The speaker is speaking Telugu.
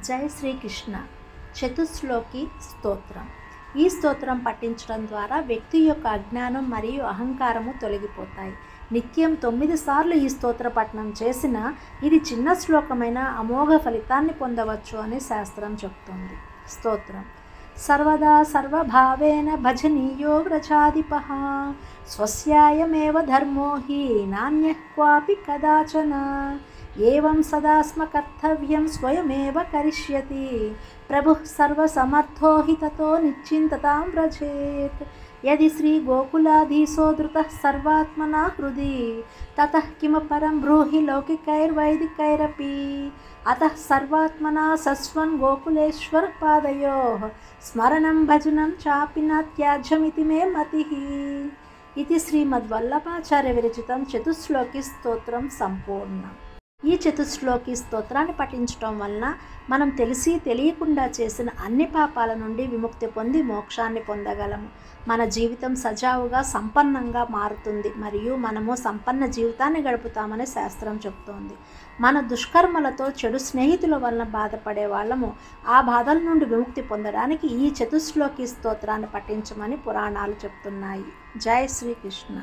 జై శ్రీకృష్ణ. చతుశ్లోకి స్తోత్రం. ఈ స్తోత్రం పఠించడం ద్వారా వ్యక్తి యొక్క అజ్ఞానం మరియు అహంకారము తొలగిపోతాయి. నిత్యం 9 సార్లు ఈ స్తోత్ర పఠనం చేసినా ఇది చిన్న శ్లోకమైన అమోఘ ఫలితాన్ని పొందవచ్చు అని శాస్త్రం చెప్తుంది. స్తోత్రం. సర్వదా సర్వభావేన భజనీయో వ్రజాధిపః స్వస్యాయమేవ ధర్మో హి నాన్యః క్వాపి కదాచన ఏవం సదాస్మ కర్తవ్యం స్వయమేవ కరిష్యతి ప్రభుః సర్వసమర్థో హి తతో నిశ్చింతతాం వ్రజేత్ యది శ్రీ గోకులాధీశో ధృతః సర్వాత్మనా హృది తతః కిమపరం బ్రూహి లౌకికైర్వైదికైరపి అతః సర్వాత్మనా సస్వన్ గోకులేశ్వర పాదయోః స్మరణం భజనం చాపి న త్యాజ్యమితి మే మతిః. ఇది శ్రీమద్వల్లభాచార్య విరచితం చతుశ్లోకి స్తోత్రం సంపూర్ణం. ఈ చతుశ్లోకి స్తోత్రాన్ని పఠించడం వలన మనం తెలిసి తెలియకుండా చేసిన అన్ని పాపాల నుండి విముక్తి పొంది మోక్షాన్ని పొందగలము. మన జీవితం సజావుగా సంపన్నంగా మారుతుంది మరియు మనము సంపన్న జీవితాన్ని గడుపుతామని శాస్త్రం చెప్తోంది. మన దుష్కర్మలతో చెడు స్నేహితుల వలన బాధపడే వాళ్ళము ఆ బాధల నుండి విముక్తి పొందడానికి ఈ చతుశ్లోకి స్తోత్రాన్ని పఠించమని పురాణాలు చెప్తున్నాయి. జై శ్రీకృష్ణ.